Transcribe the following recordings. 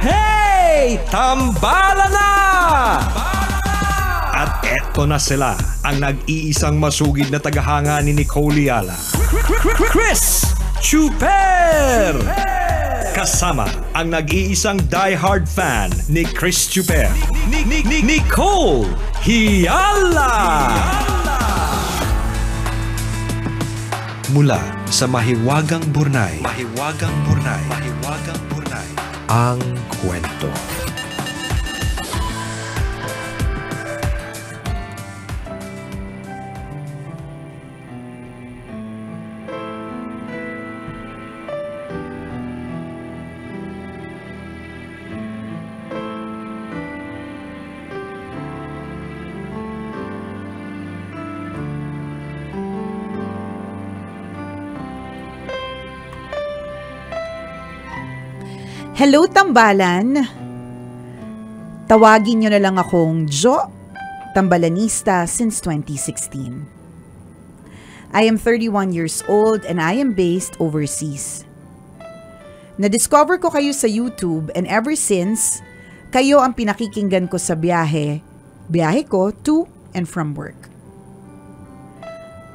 Hey! Tambala na! At eto na sila, ang nag-iisang masugid na tagahanga ni Nicole Yala. Chris Chuper! Kasama ang nag-iisang die-hard fan ni Chris Chuper, Nicole Yala! Mula sa Mahiwagang Burnay, ang kwento. Hello, Tambalan! Tawagin niyo na lang akong Jo, Tambalanista since 2016. I am 31 years old and I am based overseas. Na-discover ko kayo sa YouTube and ever since, kayo ang pinakikinggan ko sa biyahe ko to and from work.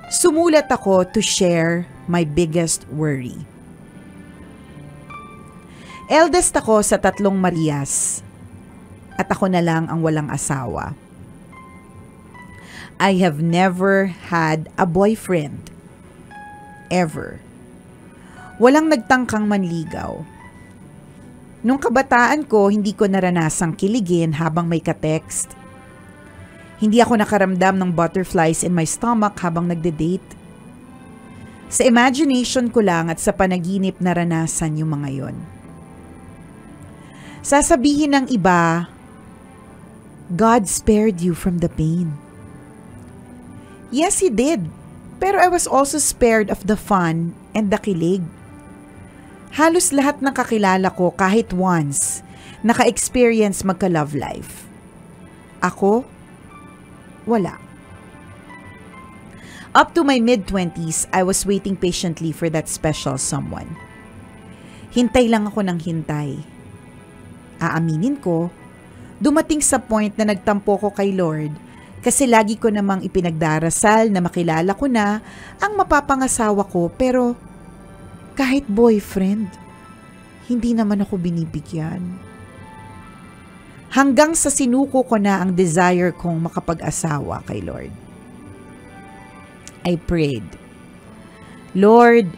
Sumulat ako to share my biggest worry. Eldest ako sa 3 Marias at ako na lang ang walang asawa. I have never had a boyfriend. Ever. Walang nagtangkang manligaw. Nung kabataan ko, hindi ko naranasang kiligin habang may ka-text. Hindi ako nakaramdam ng butterflies in my stomach habang nagde-date. Sa imagination ko lang at sa panaginip naranasan yung mga yon. Sasabihin ng iba, God spared you from the pain. Yes, He did. Pero I was also spared of the fun and the kilig. Halos lahat ng kakilala ko kahit once naka-experience magka-love life. Ako, wala. Up to my mid-20s, I was waiting patiently for that special someone. Hintay lang ako ng hintay. Aaminin ko, dumating sa point na nagtampo ko kay Lord kasi lagi ko namang ipinagdarasal na makilala ko na ang mapapangasawa ko pero kahit boyfriend, hindi naman ako binibigyan. Hanggang sa sinuko ko na ang desire kong makapag-asawa kay Lord. I prayed, Lord,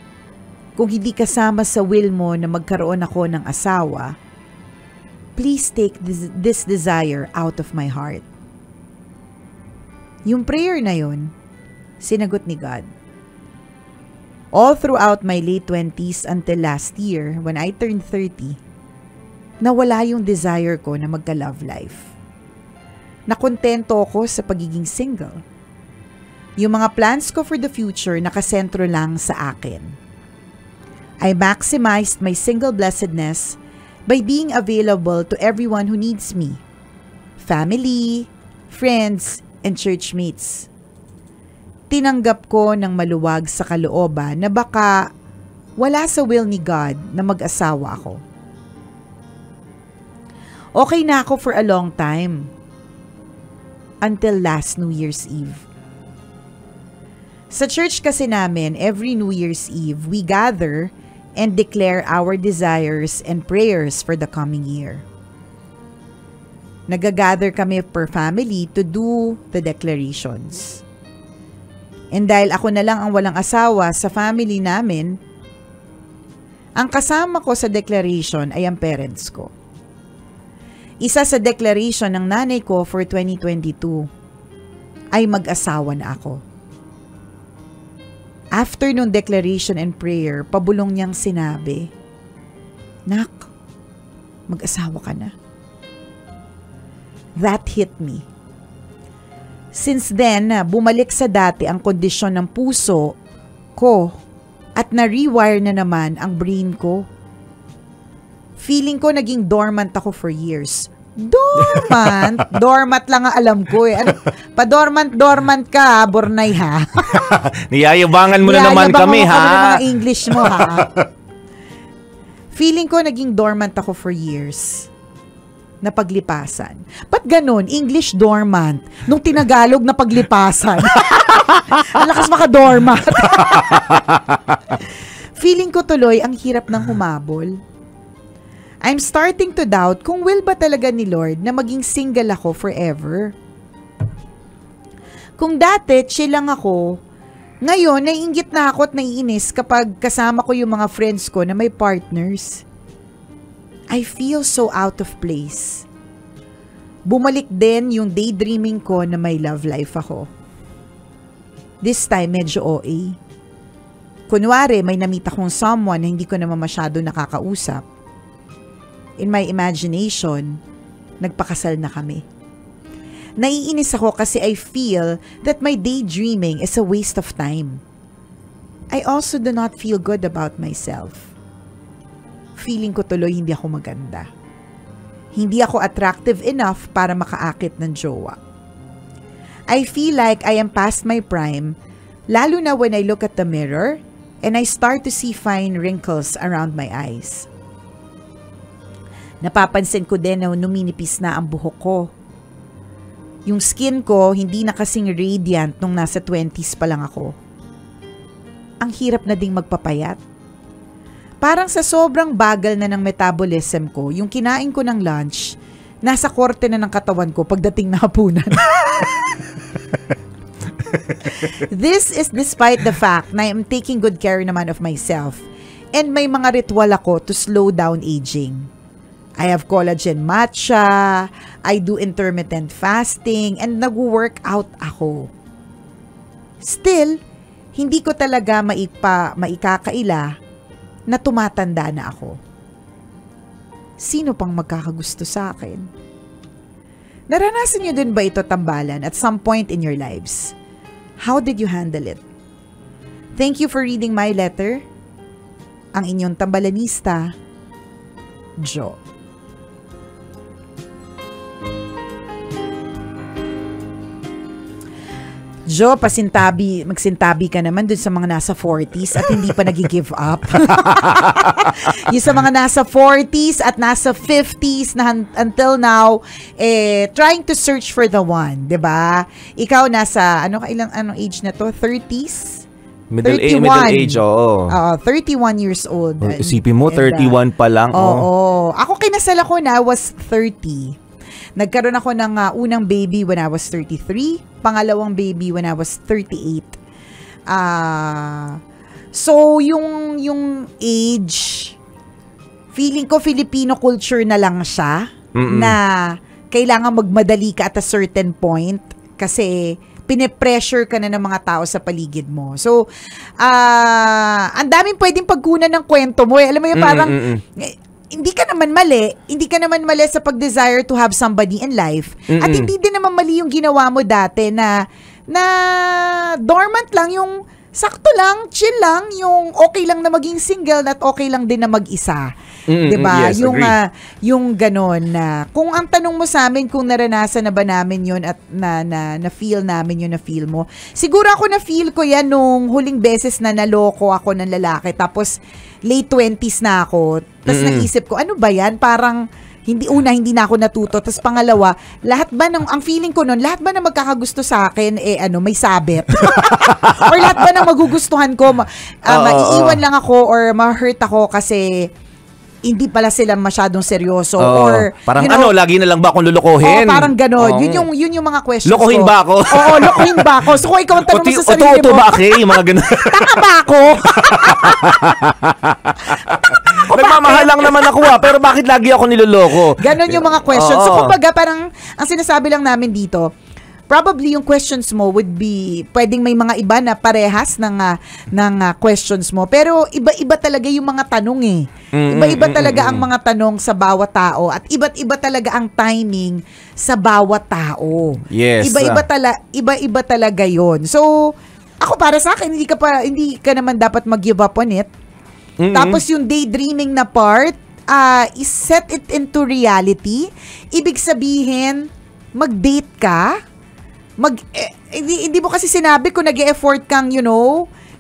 kung hindi kasama sa will mo na magkaroon ako ng asawa, please take this desire out of my heart. Yung prayer na yun, sinagot ni God. All throughout my late 20s until last year, when I turned 30, nawala yung desire ko na magka-love life. Nakontento ako sa pagiging single. Yung mga plans ko for the future nakasentro lang sa akin. I maximized my single blessedness by being available to everyone who needs me. Family, friends, and churchmates. Tinanggap ko ng maluwag sa kalooban na baka wala sa will ni God na mag-asawa ako. Okay na ako for a long time. Until last New Year's Eve. Sa church kasi namin, every New Year's Eve, we gather and declare our desires and prayers for the coming year. Nagagather kami per family to do the declarations. And dahil ako na lang ang walang asawa sa family namin, ang kasama ko sa declaration ay ang parents ko. Isa sa declaration ng nanay ko for 2022 ay mag-asawa na ako. After nung declaration and prayer, pabulong niyang sinabi, Nak, mag-asawa ka na. That hit me. Since then, bumalik sa dati ang kondisyon ng puso ko at na-rewire na naman ang brain ko. Feeling ko naging dormant ako for years. Dormant? Dormant lang ang alam ko eh. Ano, pa-dormant ka, Bornay ha? Niyayabangan mo na naman kami ha? Niyayabangan mo mga English mo ha? Feeling ko naging dormant ako for years. na paglipasan. Ba't ganun? English dormant. Nung tinagalog na paglipasan. Ang lakas maka-dormant. Feeling ko tuloy ang hirap ng humabol. I'm starting to doubt kung will ba talaga ni Lord na maging single ako forever. Kung dati, chill lang ako, ngayon, naiinggit na ako at naiinis kapag kasama ko yung mga friends ko na may partners. I feel so out of place. Bumalik din yung daydreaming ko na may love life ako. This time, medyo OA. Kunwari, may namit akong someone na hindi ko naman masyado nakakausap. In my imagination, nagpakasal na kami. Naiinis ako kasi I feel that my daydreaming is a waste of time. I also do not feel good about myself. Feeling ko tuloy hindi ako maganda. Hindi ako attractive enough para makaakit ng jowa. I feel like I am past my prime, lalo na when I look at the mirror and I start to see fine wrinkles around my eyes. Napapansin ko din na numinipis na ang buhok ko. Yung skin ko, hindi na kasing radiant nung nasa 20s pa lang ako. Ang hirap na ding magpapayat. Parang sa sobrang bagal na ng metabolism ko, yung kinain ko ng lunch, nasa korte na ng katawan ko pagdating na hapunan. This is despite the fact na I'm taking good care naman of myself and may mga ritual ako to slow down aging. I have collagen matcha, I do intermittent fasting, and nag-workout ako. Still, hindi ko talaga maikakaila na tumatanda na ako. Sino pang magkakagusto sa akin? Naranasan niyo din ba ito tambalan at some point in your lives? How did you handle it? Thank you for reading my letter. Ang inyong tambalanista, Jo. Jo, magsintabi ka naman dun sa mga nasa 40s at hindi pa nag-give up. Yung sa mga nasa 40s at nasa 50s na until now, trying to search for the one, 'di ba? Ikaw nasa, anong age na to? 30s? Middle age, oo. 31 years old. Isipin mo, 31 pa lang. Oo. Ako kinasal ako na I was 30. Nagkaroon ako ng unang baby when I was 33, pangalawang baby when I was 38. So yung age, feeling ko Filipino culture na lang siya. Na kailangan magmadali ka at a certain point kasi pinipressure ka na ng mga tao sa paligid mo. So, ang daming pwedeng pagkunan ng kwento mo. Alam mo yun, parang hindi ka naman mali sa pag-desire to have somebody in life. At hindi din naman mali yung ginawa mo dati na dormant lang, yung sakto lang, chill lang, yung okay lang na maging single at okay lang din na mag-isa. Diba? Yes, yung ganon na, kung ang tanong mo sa amin kung naranasan na ba namin yun at na-feel namin yun, na-feel mo. Siguro ako na-feel ko yan nung huling beses na naloko ako ng lalaki. Tapos late 20s na ako. Tapos naisip ko, ano ba yan? Parang hindi na ako natuto. Tapos pangalawa, ang feeling ko noon, lahat ba na magkakagusto sa akin, may sabit? Or lahat ba na magugustuhan ko, maiiwan lang ako or ma-hurt ako kasi hindi pala sila masyadong seryoso. Or parang lagi na lang ba akong lulukohin? Parang gano'n. Yun yung mga questions lokohin ko. Ba ako? Oo, lokohin ba ako? So kung ikaw ang tanong mo sa sarili mo, ba ako? Yung mga gano'n. Taka ba ako? Nagmamahal lang naman ako pero bakit lagi ako niloloko? Ganon yung mga questions. So kumbaga parang ang sinasabi lang namin dito, probably yung questions mo would be, pwedeng may mga iba na parehas ng questions mo. Pero iba-iba talaga yung mga tanong eh. Iba-iba talaga ang mga tanong sa bawat tao at iba't iba talaga ang timing sa bawat tao. Yes. Iba-iba talaga yon. So, ako para sa akin, hindi ka naman dapat mag-give up on it. Tapos yung daydreaming na part, is set it into reality. Ibig sabihin, mag-date ka. Hindi mo kasi sinabi kung nag-e-effort kang,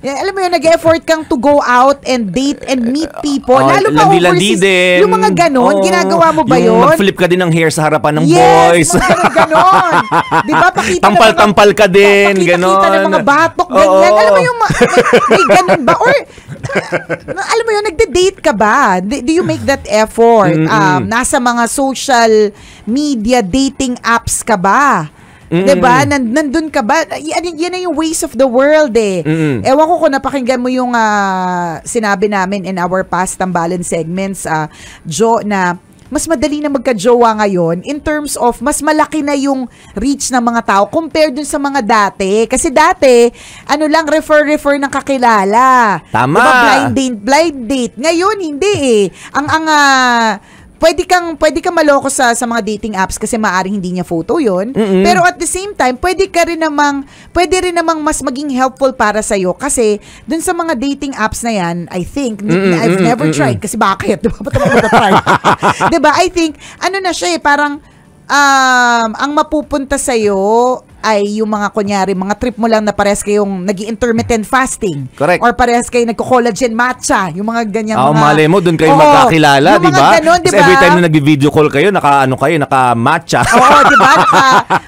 Alam mo yun, nag-effort kang to go out and date and meet people. Oh, Lalo pa landi-landi overseas. din. Yung mga ganon, ginagawa mo ba yun? Yung mag-flip ka din ng hair sa harapan ng yes, boys. Yes, ganon. Di ba? Pakita Tampal-tampal ka din, ganon. Pakita ng mga batok, ganyan. Alam mo yung, may ganon ba? Or, alam mo yun, nagde-date ka ba? Do you make that effort? Nasa mga social media dating apps ka ba? Diba? Nandun ka ba? Yan na yung ways of the world eh. Ewan ko kung napakinggan mo yung sinabi namin in our past tambalan segments, Jo, na mas madali na magka-jowa ngayon in terms of mas malaki na yung reach ng mga tao compared dun sa mga dati. Kasi dati, ano lang, refer ng kakilala. Tama. Diba? Blind date. Ngayon, hindi eh. Pwede kang maloko sa mga dating apps kasi maaring hindi niya photo yun. Pero at the same time, pwede rin namang mas maging helpful para sa'yo kasi dun sa mga dating apps na yan, I think, I've never tried kasi bakit? Diba? Ba't ako matatry? Diba? I think, ano na siya eh, parang ang mapupunta sa'yo ay yung mga kunyari, mga trip mo lang na parehas kayong nag-intermittent fasting. Correct. Or parehas kayo nagko-collagen matcha. Yung mga ganyan mga... malay mo, doon kayo magkakilala, di ba? Diba? Every time na nag-video call kayo, naka-matcha. Oo, di ba?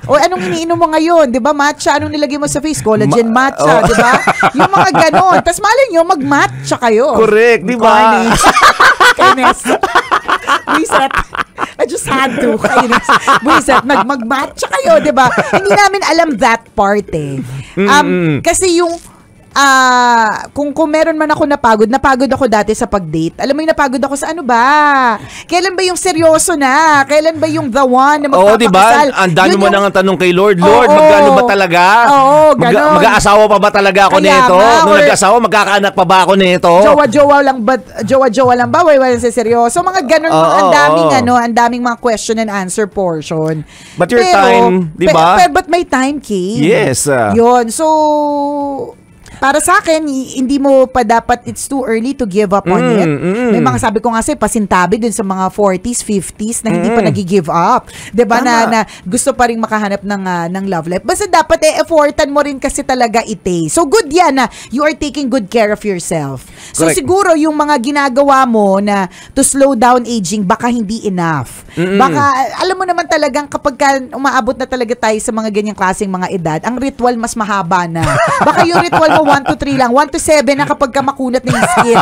O anong iniinom mo ngayon? Di ba? Matcha, anong nilagay mo sa face? Collagen matcha, di ba? Yung mga ganon. Tapos malay nyo, mag-matcha kayo. Correct, di ba? Kainis. Buiset. I just had to. Kainis. Buiset. Mag-matcha kayo, di ba? Hindi namin alam that part eh. Kasi yung kung meron man ako napagod ako dati sa pag-date. Alam mo yung napagod ako sa ano ba? Kailan ba yung seryoso na? Kailan ba yung the one na magpapakasal? Oo, diba? Andano mo nang tanong kay Lord, magkano ba talaga? Oo, ganon. Mag-aasawa pa ba talaga ako nito? Nung nag-asawa, magkakaanak pa ba ako nito? Jowa lang ba? Wala sa seryoso. Mga ganon, ang daming mga question and answer portion. But your time, di ba? But my time came. Yes. Yun. So, para sa akin, hindi mo pa dapat, it's too early to give up on it. May mga sabi ko nga pasintabi dun sa mga 40s, 50s na hindi pa nag-give up. Diba? Na gusto pa rin makahanap ng love life. Basta dapat effortan mo rin kasi talaga ite. So good yan na you are taking good care of yourself. So correct. Siguro yung mga ginagawa mo na to slow down aging, baka hindi enough. Baka, alam mo naman talagang kapag umaabot na talaga tayo sa mga ganyang klaseng mga edad, ang ritual mas mahaba na. Baka yung ritual mo 1 to 3 lang. 1 to 7 na kapag ka makunat na yung skin.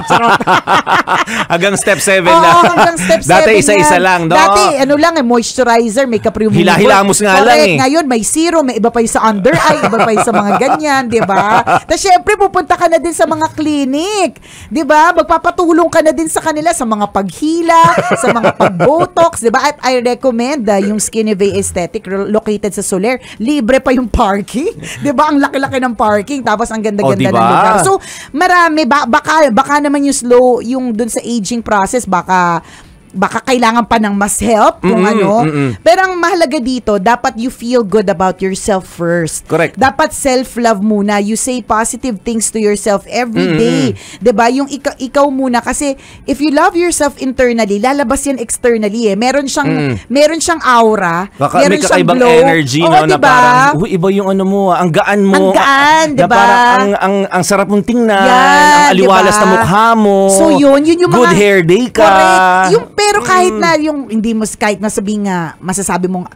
Hanggang step 7 na. Oo, hanggang step 7 Dati isa-isa lang, no? Dati, moisturizer, makeup remover. Hila-hilamos nga lang eh. Ngayon, may serum, may iba pa yung sa under eye, iba pa yung sa mga ganyan, di ba? Tapos syempre, pupunta ka na din sa mga clinic. Di ba? Magpapatulong ka na din sa kanila sa mga paghila, sa mga pag-botox, di ba? At I recommend yung Skinny Aesthetic located sa Soler. Libre pa yung parking. Di ba? Ang laki-laki ng parking. Tapos ang ganda-ganda ng lugar. So, marami, baka naman yung slow, yung dun sa aging process, baka kailangan pa ng mas help kung Pero ang mahalaga dito, dapat you feel good about yourself first. Correct. Dapat self-love muna. You say positive things to yourself every day. 'Di ba? Yung ikaw muna kasi if you love yourself internally, lalabas yan externally eh. Meron siyang aura, meron may siyang kakaibang glow. energy na diba? Parang iba yung mo, ang gaan mo. Ang gaan, 'di ba? Parang ang sarap mong tingnan, ang aliwalas na mukha mo. So yun yung good mga hair day ka. Correct. Pero kahit na yung hindi mo kahit na sabihin nga masasabi mong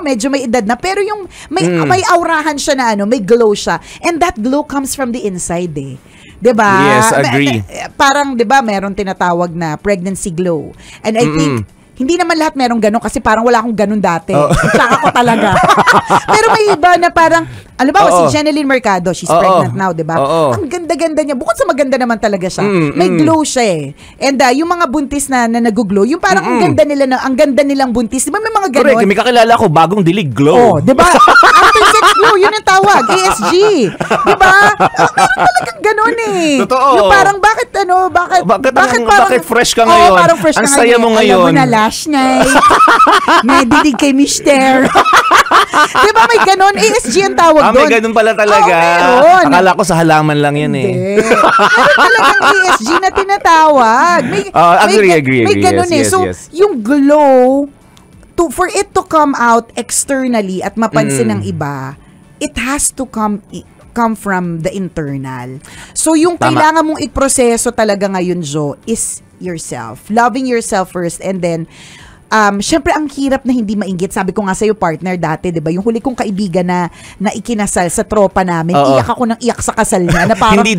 medyo may edad na pero yung may aurahan siya na may glow siya. And that glow comes from the inside eh. 'Di ba? Yes, agree. Parang 'di ba meron tinatawag na pregnancy glow. And I think hindi naman lahat merong ganun kasi parang wala akong ganun dati. Tsaka ko talaga. Pero may iba na parang, alam ba, si Jeneline Mercado, she's pregnant now, di ba? Ang ganda-ganda niya. Bukod sa maganda naman talaga siya, may glow siya eh. And yung mga buntis na nag-glow, yung parang ang ganda nilang buntis. Di ba may mga ganun? Correct. May kakilala ko, bagong dilig glow. Di ba? After-sex glow, yun ang tawag. ASG. Di ba? Talagang ganun eh. Totoo. Yung parang, bakit fresh ka ngayon? Parang fresh ka ang saya mo ngayon. Alam mo na last night. Nadidig kay Mister. Di ba may ganun? ASG ang tawag doon. May ganun pala talaga. Meron. Akala ko sa halaman lang yan eh. Meron talagang ASG na tinatawag. Agree. May ganun yes, So, yes. yung glow, for it to come out externally at mapansin ng iba, it has to come come from the internal. So yung Tama. kailangan mong iproseso talaga ngayon, Jo, is yourself. Loving yourself first, and then syempre ang hirap na hindi mainggit. Sabi ko nga sa'yo, partner, dati, di ba? Yung huli kong kaibigan na ikinasal sa tropa namin, iyak ako ng iyak sa kasal niya. Na parang, Hindi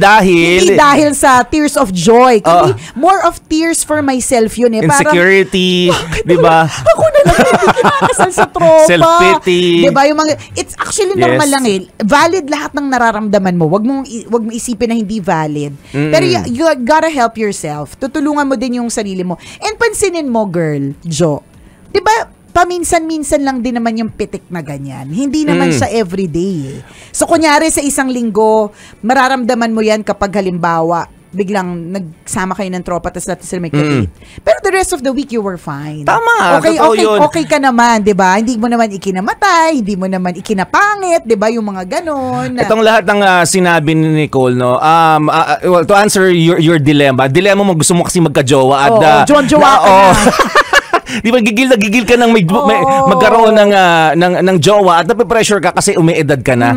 dahil sa tears of joy. Kasi more of tears for myself yun eh. insecurity, di ba? Ako na lang hindi kinakasal sa tropa. Self-pity. Di ba? Yung mga, it's actually normal lang eh. Valid lahat ng nararamdaman mo. Wag mong isipin na hindi valid. Pero you gotta help yourself. Tutulungan mo din yung sarili mo. And pansinin mo, girl, Jo, di ba, paminsan-minsan lang din naman yung pitik na ganyan. Hindi naman siya everyday eh. So, kunyari sa isang linggo, mararamdaman mo yan kapag halimbawa, biglang nagsama kayo ng tropa tapos natin sila may kadate. Pero the rest of the week, you were fine. Tama, totoo yun. Okay ka naman, di ba? Hindi mo naman ikinamatay, hindi mo naman ikinapangit, di ba? Yung mga ganon. Itong lahat ng sinabi ni Nicole, no? Well, to answer your dilemma mo gusto mo kasi magka-jowa at jowa ka na. Di ba gigil ka nang magkaroon ng jowa at nape-pressure ka kasi umiedad ka na.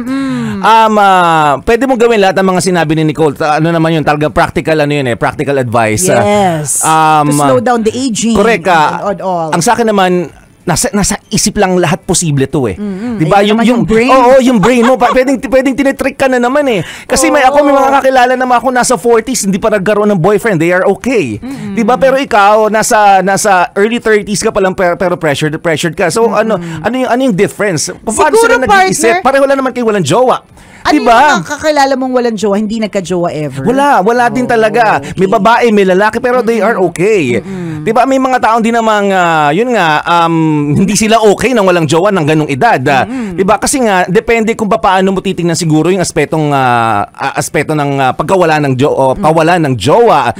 Pwede mo gawin lahat ng mga sinabi ni Nicole. Ano naman yun, talaga practical practical advice. Yes. To slow down the aging. Correct. And all. Ang sa akin naman, nasa isip lang lahat posible to eh. Di ba? Yung brain. Oo, yung brain mo. Pwedeng tinitrick ka na naman eh. Kasi may mga kakilala naman ako nasa 40s, hindi pa nagkaroon ng boyfriend. They are okay. Di ba? Pero ikaw, nasa early 30s ka pa lang pero pressured ka. So ano yung difference? Paano sila nag-iisip? Pareho lang naman kayo walang jowa. Ano diba? yung mga kakilala mong walang jowa, hindi nagka-jowa ever? Wala din talaga. Okay. May babae, may lalaki, pero they are okay. Diba? May mga taong din namang, hindi sila okay nang walang jowa ng ganong edad. Diba? Kasi nga, depende kung paano mo titingnan siguro yung aspeto ng pagkawala ng pawala ng jowa.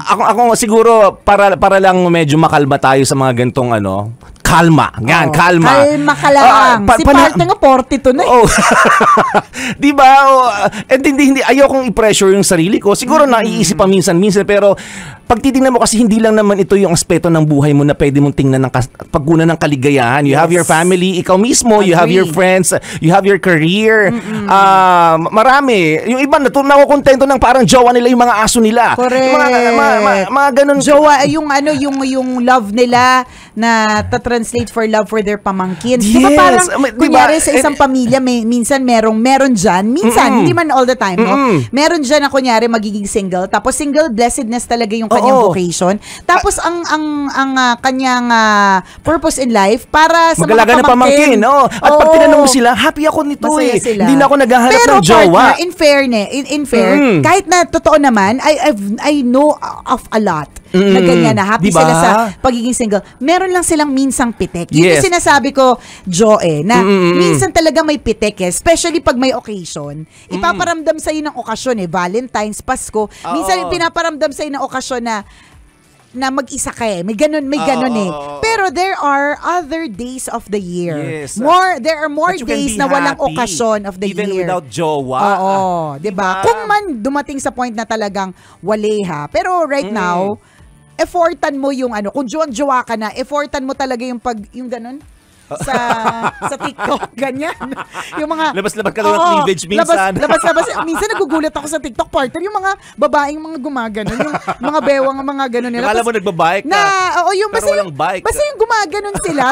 Ako siguro, para lang medyo makalma tayo sa mga gantong kalma. Yan, kalma. Kalma ka lang. Si partner nga 42 na eh. Diba? And hindi ayokong i-pressure yung sarili ko. Siguro naiisip pa minsan-minsan, pero pag titingnan mo kasi hindi lang naman ito yung aspeto ng buhay mo na pwede mong tingnan ng pagkunan ng kaligayahan. You have your family, ikaw mismo, you have your friends, you have your career. Marami. Yung iba nakukontento ng parang jowa nila yung mga aso nila. Correct. Mga ganun. Jowa, yung love nila na translate for love for their pamangkin. Yes. Diba parang, kunyari diba? sa isang pamilya, minsan meron dyan, minsan, hindi man all the time, no? Meron dyan na kunyari magiging single, tapos single blessedness talaga yung kanyang vocation. Tapos ang kanyang purpose in life para sa mag-alaga mga pamangkin. At pag tinanong mo sila, happy ako nito masaya eh. Sila. Hindi na ako naghahanap pero ng jowa. Partner, in fair, kahit na totoo naman, I know of a lot na ganyan na happy diba? Sila sa pagiging single. Meron lang silang minsang pitik. Yun yung sinasabi ko, Joe, na minsan talaga may pitik eh. Especially pag may occasion. Ipaparamdam sa'yo ng okasyon eh. Valentine's, Pasko. Minsan pinaparamdam sa'yo ng okasyon na mag-isa ka eh. May ganun eh. Pero there are other days of the year. Yes. There are more days na walang okasyon of the even year. Even without jowa. Oo, diba? Kung man dumating sa point na talagang waleha. Pero right now, effortan mo yung kung jowa ka na, effortan mo talaga yung ganun. Sa TikTok, ganyan. Yung mga labas-labas ka ng cleavage minsan. Labas. Minsan nagugulat ako sa TikTok partner, yung mga babaeng mga gumaganon, yung mga bewang mga ganon nila. Akala mo nagbabike ka. Yung pero walang bike. Basta yung gumaganon sila,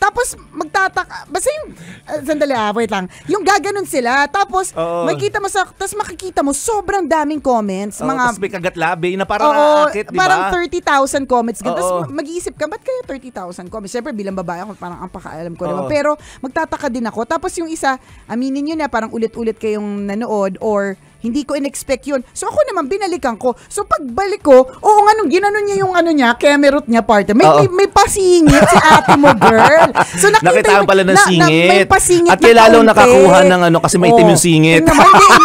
tapos magtataka, basta yung, sandali wait lang, yung gaganon sila, tapos makikita mo sobrang daming comments. Tapos may kagat-labi na parang aakit, di ba? Parang 30,000 comments. Tapos mag-iisip ka, ba't kaya 30,000 comments? Siyempre, bilang babae ako, parang ang pakaalam ko naman. Pero magtataka din ako. Tapos yung isa, aminin nyo na, parang ulit-ulit kayong nanood or hindi ko in-expect yun. So ako naman, binalikan ko. So pagbalik ko, ginanon niya yung kemerot niya partner. May pasingit si ate mo, girl. So nakita pala ng singit. May pasingit at lalo nakakuha ng kasi may itim yung singit.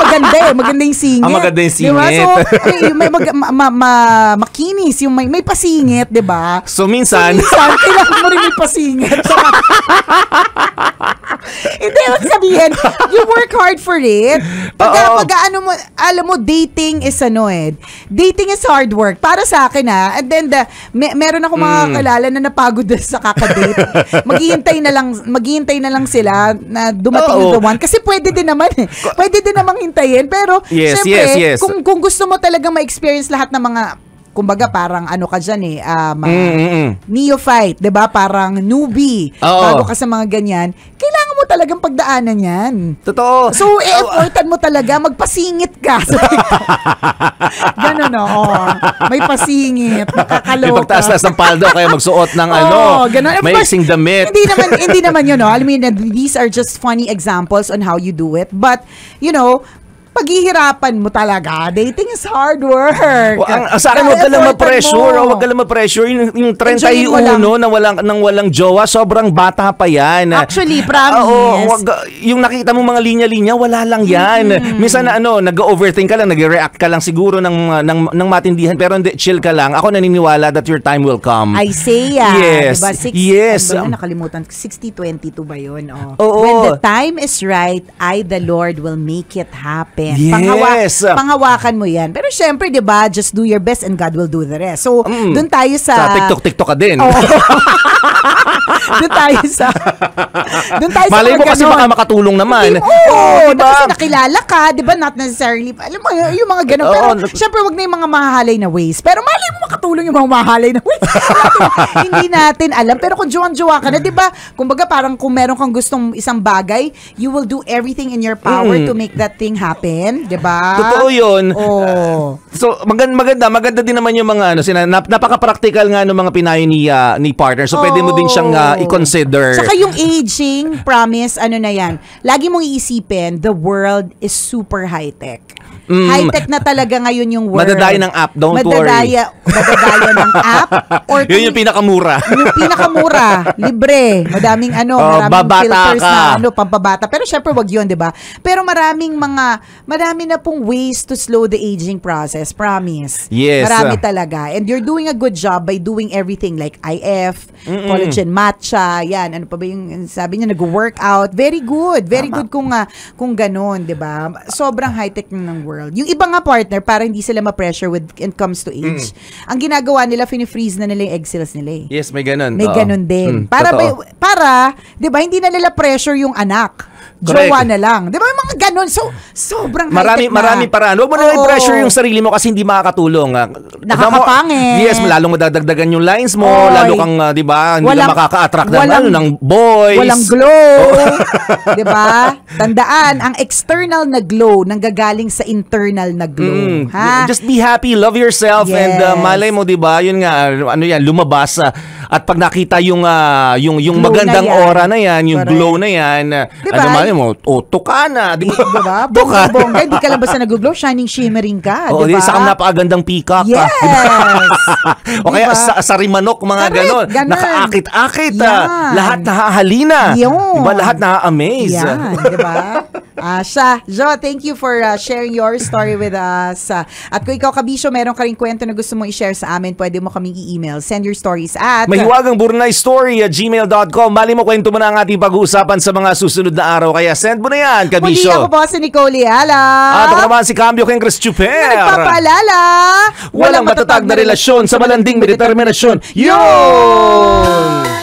Maganda yung singit. Maganda yung singit. Diba? So, may makinis, yung may pasingit, diba? So minsan, kailangan mo rin may pasingit. Hindi, ibig sabihin, you work hard for it. Pag ano mo, alam mo, dating is dating is hard work. Para sa akin and then meron ako mga kalala na napagod sa kakadate. Maghihintay na lang sila na dumating yung the one. Kasi pwede din naman Pwede din namang hintayin. Pero, syempre, kung gusto mo talagang ma-experience lahat ng mga kumbaga parang ano ka dyan neophyte, 'di ba? Parang newbie. Bago ka sa mga ganyan, kailangan mo talagang pagdaanan 'yan. Totoo. So, e-effortan mo talaga, magpasingit ka. Ganun may pasingit, makakaloka. May pagtaas-taas ng paldo kaya magsuot ng may ising damit. Hindi naman yun, I mean, these are just funny examples on how you do it. But, paghihirapan mo talaga. Dating is hard work. Sa akin, huwag ka lang ma-pressure. Huwag ka lang ma-pressure. Yung 31 nang walang jowa, sobrang bata pa yan. Actually, promise. Yung nakita mo mga linya-linya, wala lang yan. Minsan nag-overthink ka lang, nag-react ka lang siguro ng matindihan, pero hindi, chill ka lang. Ako naniniwala that your time will come. Isaiah. Yes. Diba? Yes. Nakalimutan. 60-22 ba yun? When the time is right, I, the Lord, will make it happen. Yes. Panghawakan mo yan. Pero syempre, di ba, just do your best and God will do the rest. So, dun tayo sa TikTok ka din. Dun tayo sa Malay mo kasi baka makatulong naman. Diba? Kasi nakilala ka, di ba? Not necessarily. Alam mo, yung mga ganun. Pero syempre, wag na yung mga mahahalay na ways. Pero malay mo makatulong yung mga mahahalay na ways. Hindi natin alam. Pero kung jowa ka na, di ba? Kumbaga, parang kung meron kang gustong isang bagay, you will do everything in your power to make that thing happen. Diba? Totoo yun. So, maganda din naman yung mga napaka-practical nga ng mga pinayo ni partner. So, pwede mo din siyang i-consider. Saka yung aging, promise, na yan. Lagi mong iisipin, the world is super high-tech. High-tech na talaga ngayon yung world. Madadaya ng app, don't worry. Madadaya ng app. Or yun yung pinakamura. Yung pinakamura. Libre. Maraming filters na pampabata. Pero syempre wag yun, di ba? Pero marami na pong ways to slow the aging process. Promise. Yes. Marami talaga. And you're doing a good job by doing everything like IF, collagen matcha, yan. Ano pa ba yung sabi niya, nag-workout. Very good. Very good kung ganun, di ba? Sobrang high-tech ng world. Yung iba nga partner, para hindi sila ma-pressure when it comes to age. Ang ginagawa nila, fini-freeze na nila yung egg cells nila. Yes, may ganun. May ganun din. Para, di ba, hindi na nila pressure yung anak. Jowa na lang. Di ba, mga ganun. So, sobrang high-tech na. Marami paraan. Huwag mo na i-pressure yung sarili mo kasi hindi makakatulong. Nakakapangit. Yes, lalo mo dadagdagan yung lines mo. Lalo kang, di ba, hindi na makaka-attract ng boys. Walang glow. Di ba? Tandaan, ang external na glow nanggagaling sa internal na glow. Just be happy, love yourself, and malay mo, di ba, yun nga, lumabas at pag nakita yung magandang aura na yan, yung glow na yan, diba? malay mo, tuka na, di ba? Diba? Bongga, hindi ka lang basta nag-glow, shining, shimmering ka, di ba? Saka napakagandang peacock. Yes! O kaya sarimanok, mga ganon. Nakaakit-akit. Lahat nahahalina. Diba? Lahat na-amaze. Yan, diba? Jo, thank you for sharing your story with us. At kung ikaw, Kabisyo, meron ka rin kwento na gusto mong i-share sa amin, pwede mo kaming i-email. Send your stories at mahiwagangburnaystory@gmail.com. Mali mo, kwento mo na ang ating pag-uusapan sa mga susunod na araw. Kaya send mo na yan, Kabisyo. Muli ako po si Nicole Yala. At ako naman si Cambio King Chris Chuper. Nagpapaalala, walang matatag na relasyon sa malanding may determinasyon. Yun!